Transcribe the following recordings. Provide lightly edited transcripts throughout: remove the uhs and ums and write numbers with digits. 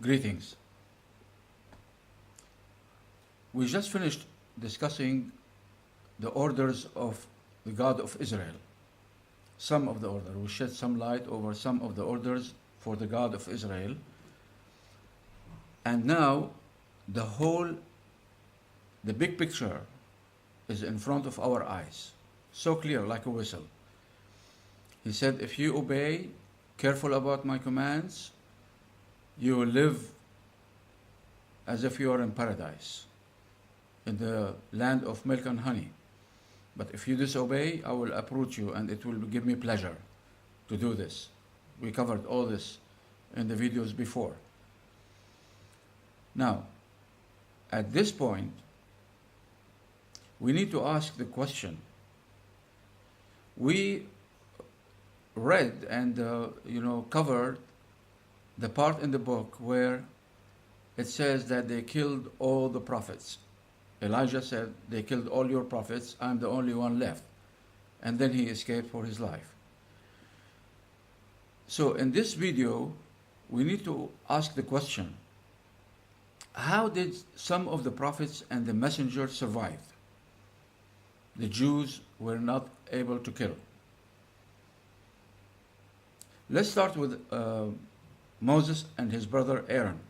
Greetings. We just finished discussing the orders of the God of Israel. Some of the order. We shed some light over some of the orders for the God of Israel. And now the big picture is in front of our eyes. So clear, like a whistle. He said, if you obey, careful about my commands, you will live as if you are in paradise, in the land of milk and honey. But if you disobey, I will uproot you, and it will give me pleasure to do this. We covered all this in the videos before. Now, at this point, we need to ask the question. We read and covered the part in the book where it says that they killed all the prophets. Elijah said, they killed all your prophets, I'm the only one left. And then he escaped for his life. So in this video, we need to ask the question, how did some of the prophets and the messengers survive? The Jews were not able to kill. Let's start with Moses and his brother Aaron.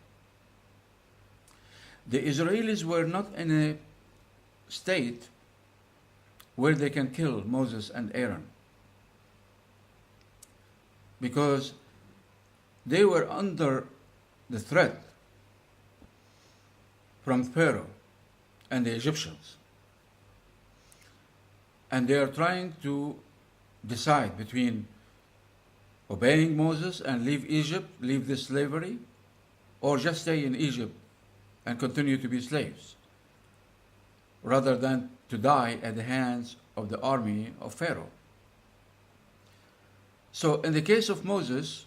The Israelis were not in a state where they can kill Moses and Aaron, because they were under the threat from Pharaoh and the Egyptians. And they are trying to decide between obeying Moses and leave Egypt, leave this slavery, or just stay in Egypt and continue to be slaves, rather than to die at the hands of the army of Pharaoh. So in the case of Moses,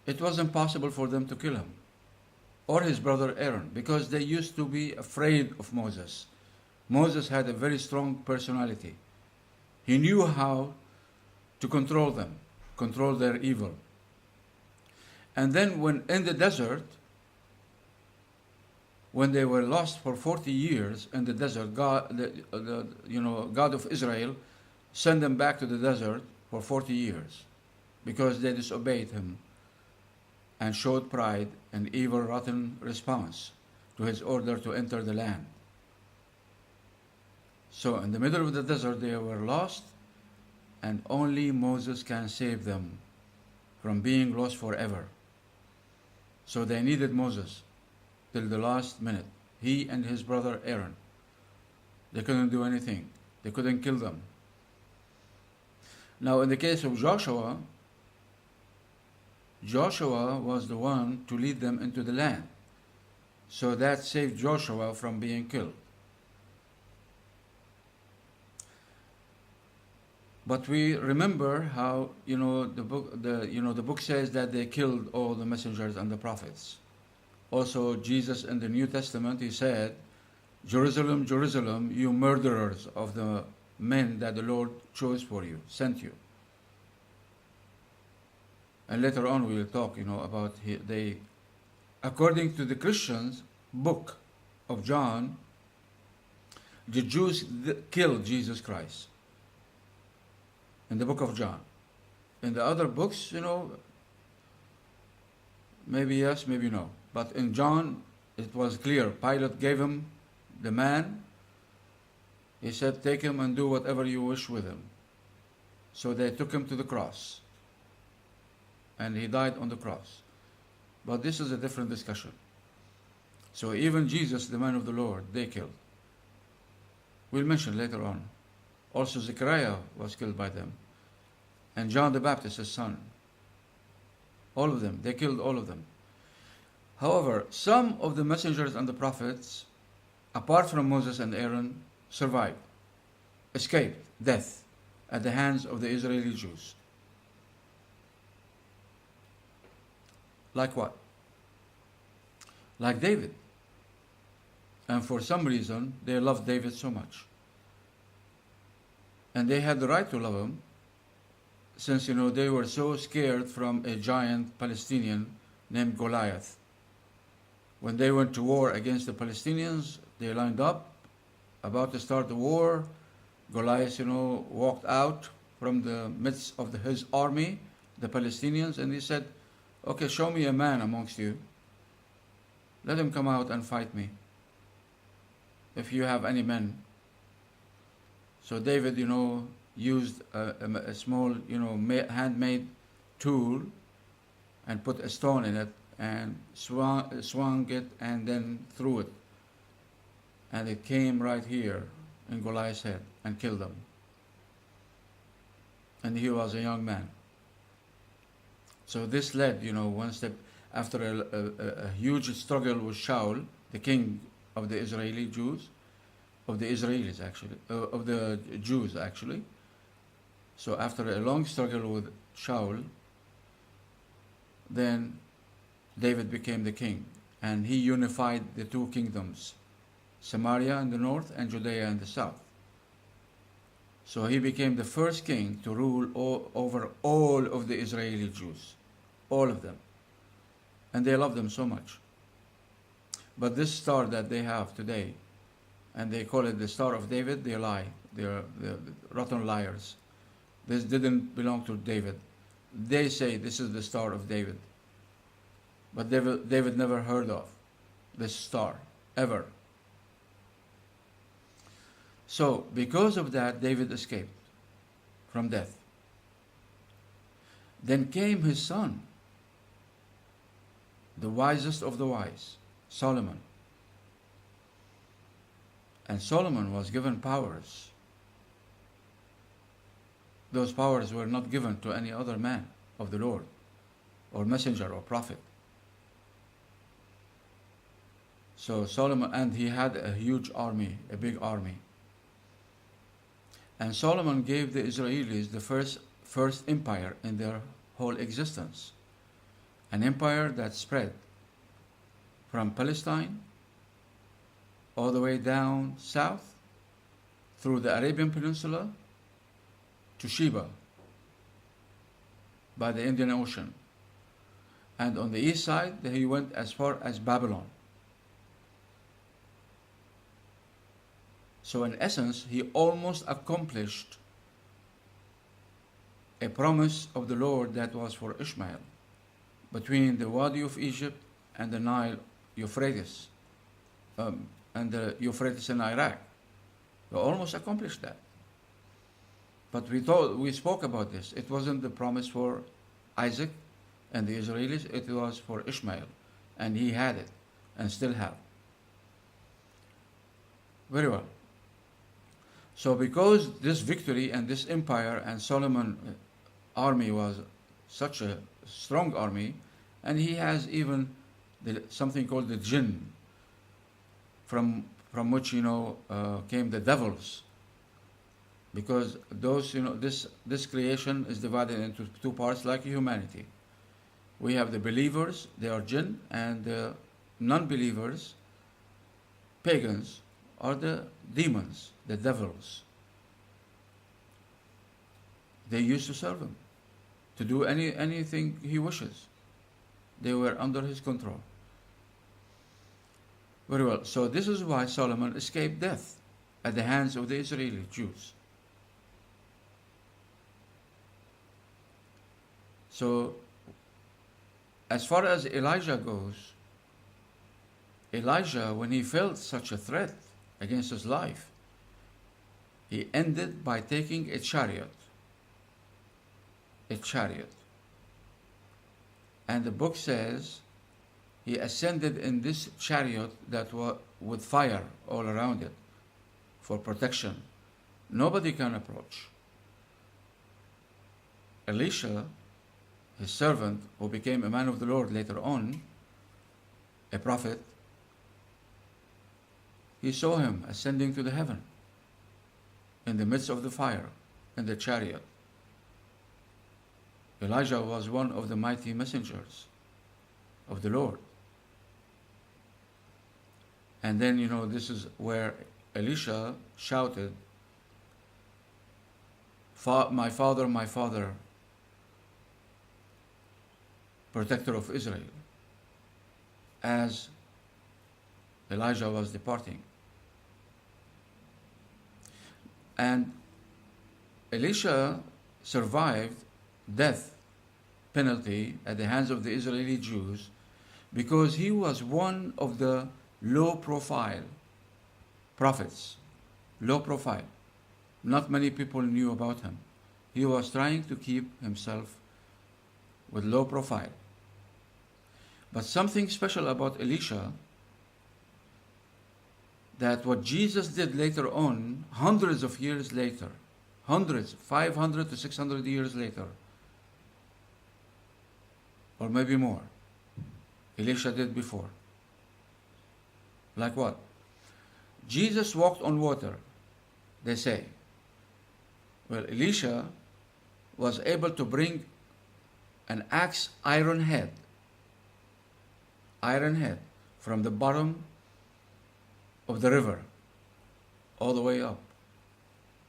it was impossible for them to kill him, or his brother Aaron, because they used to be afraid of Moses. Moses had a very strong personality. He knew how to control them, control their evil. And then when in the desert, when they were lost for 40 years in the desert, God of Israel sent them back to the desert for 40 years because they disobeyed him and showed pride and evil, rotten response to his order to enter the land. So in the middle of the desert, they were lost, and only Moses can save them from being lost forever. So they needed Moses till the last minute. He and his brother Aaron. They couldn't do anything. They couldn't kill them. Now in the case of Joshua, Joshua was the one to lead them into the land. So that saved Joshua from being killed. But we remember how the book says that they killed all the messengers and the prophets. Also, Jesus in the New Testament, he said, Jerusalem, Jerusalem, you murderers of the men that the Lord chose for you, sent you. And later on we will talk, about according to the Christians book of John, the Jews killed Jesus Christ. In the book of John. In the other books, maybe yes, maybe no. But in John, it was clear. Pilate gave him the man. He said, take him and do whatever you wish with him. So they took him to the cross. And he died on the cross. But this is a different discussion. So even Jesus, the man of the Lord, they killed. We'll mention later on. Also Zechariah was killed by them. And John the Baptist, his son. All of them. They killed all of them. However, some of the messengers and the prophets, apart from Moses and Aaron, survived, escaped death at the hands of the Israeli Jews. Like what? Like David. And for some reason, they loved David so much. And they had the right to love him, since they were so scared from a giant Palestinian named Goliath. When they went to war against the Palestinians, they lined up, about to start the war. Goliath, walked out from the midst of his army, the Palestinians, and he said, okay, show me a man amongst you. Let him come out and fight me, if you have any men. So David, used a small, handmade tool and put a stone in it and swung it and then threw it. And it came right here in Goliath's head and killed him. And he was a young man. So this led, one step after a huge struggle with Shaul, the king of the Israeli Jews, of the Israelis actually, of the Jews actually. So after a long struggle with Shaul, then David became the king, and he unified the two kingdoms, Samaria in the north and Judea in the south. So he became the first king to rule over all of the Israeli Jews, all of them. And they love them so much. But this star that they have today, and they call it the Star of David, they lie. They're rotten liars. This didn't belong to David. They say this is the Star of David. But David never heard of this star, ever. So, because of that, David escaped from death. Then came his son, the wisest of the wise, Solomon. And Solomon was given powers. Those powers were not given to any other man of the Lord, or messenger or prophet. So Solomon, and he had a huge army, a big army. And Solomon gave the Israelis the first empire in their whole existence. An empire that spread from Palestine all the way down south through the Arabian Peninsula to Sheba by the Indian Ocean. And on the east side, he went as far as Babylon. So in essence, he almost accomplished a promise of the Lord that was for Ishmael between the Wadi of Egypt and the Nile Euphrates, and the Euphrates in Iraq. He almost accomplished that. But we spoke about this. It wasn't the promise for Isaac and the Israelis, it was for Ishmael. And he had it, and still have. Very well. So because this victory and this empire and Solomon army was such a strong army, and he has even something called the jinn, from which came the devils, because those this creation is divided into two parts like humanity. We have the believers, they are jinn, and the non-believers, pagans, are the demons, the devils. They used to serve him, to do anything he wishes. They were under his control. Very well. So this is why Solomon escaped death at the hands of the Israeli Jews. So as far as Elijah goes, Elijah, when he felt such a threat against his life, he ended by taking a chariot. A chariot. And the book says he ascended in this chariot that was with fire all around it for protection. Nobody can approach. Elisha, his servant, who became a man of the Lord later on, a prophet, he saw him ascending to the heaven in the midst of the fire in the chariot. Elijah was one of the mighty messengers of the Lord. And then, this is where Elisha shouted, my father, protector of Israel. as Elijah was departing. And Elisha survived death penalty at the hands of the Israeli Jews because he was one of the low profile prophets. Low profile. Not many people knew about him. He was trying to keep himself with low profile. But something special about Elisha, that what Jesus did later on, hundreds of years later, 500 to 600 years later, or maybe more, Elisha did before. Like what? Jesus walked on water, they say. Well, Elisha was able to bring an axe iron head from the bottom of the river all the way up.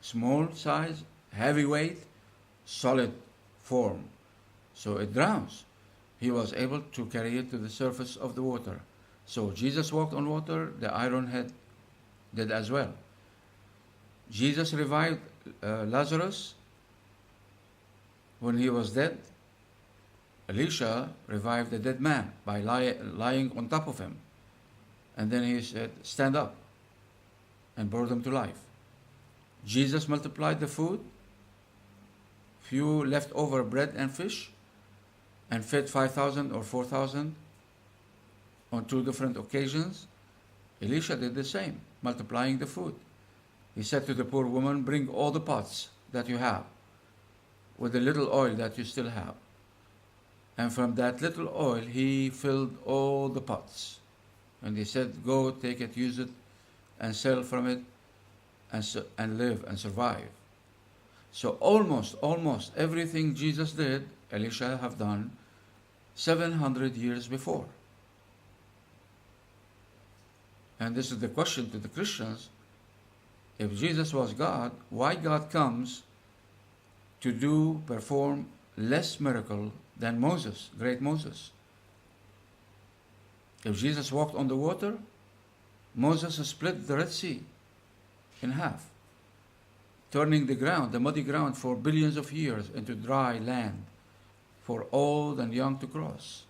Small size, heavy weight, solid form. So it drowns. He was able to carry it to the surface of the water. So Jesus walked on water, the iron head did as well. Jesus revived Lazarus when he was dead. Elisha revived the dead man by lying on top of him. And then he said, stand up, and brought him to life. Jesus multiplied the food, few leftover bread and fish, and fed 5,000 or 4,000 on 2 different occasions. Elisha did the same, multiplying the food. He said to the poor woman, bring all the pots that you have with the little oil that you still have. And from that little oil, he filled all the pots. And he said, go, take it, use it, and sell from it, and live and survive. So almost everything Jesus did, Elisha have done 700 years before. And this is the question to the Christians. If Jesus was God, why God comes to perform less miracle than Moses, great Moses? If Jesus walked on the water, Moses split the Red Sea in half, turning the muddy ground for billions of years into dry land for old and young to cross.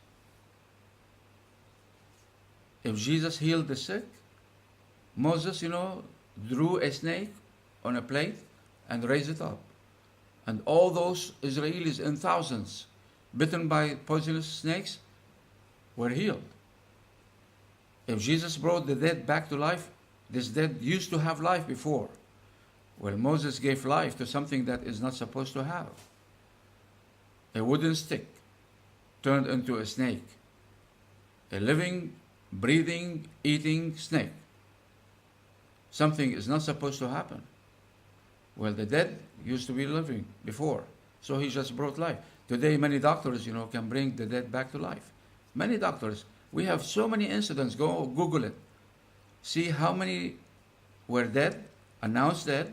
If Jesus healed the sick, Moses, drew a snake on a plate and raised it up. And all those Israelis in thousands, bitten by poisonous snakes, were healed. If Jesus brought the dead back to life, this dead used to have life before. Well, Moses gave life to something that is not supposed to have. A wooden stick turned into a snake. A living, breathing, eating snake. Something is not supposed to happen. Well, the dead used to be living before, so he just brought life. Today, many doctors, can bring the dead back to life. Many doctors. We have so many incidents. Go Google it. See how many were dead, announced dead,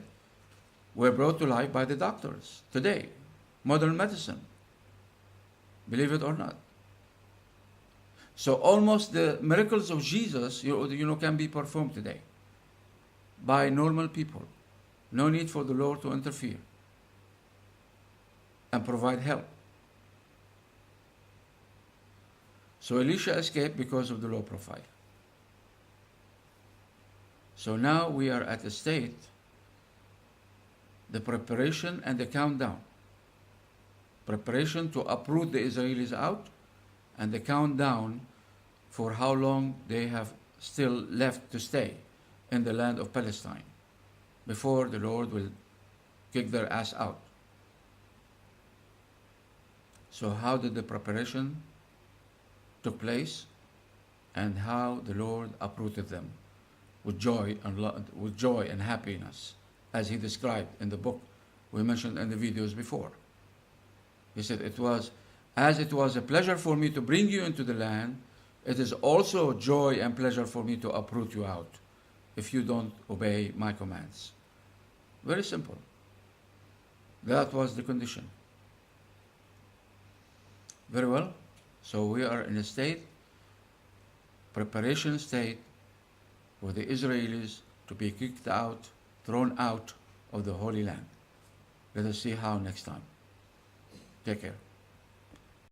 were brought to life by the doctors today. Modern medicine. Believe it or not. So almost the miracles of Jesus, can be performed today by normal people. No need for the Lord to interfere and provide help. So Elisha escaped because of the low profile. So now we are at the state, the preparation and the countdown. Preparation to uproot the Israelis out, and the countdown for how long they have still left to stay in the land of Palestine before the Lord will kick their ass out. So how did the preparation took place, and how the Lord uprooted them with joy and happiness, as he described in the book we mentioned in the videos before. He said, it was a pleasure for me to bring you into the land, it is also joy and pleasure for me to uproot you out if you don't obey my commands. Very simple. That was the condition. Very well. So we are in a state preparation state for the Israelis to be kicked out, thrown out of the Holy Land. Let us see how next time. Take care.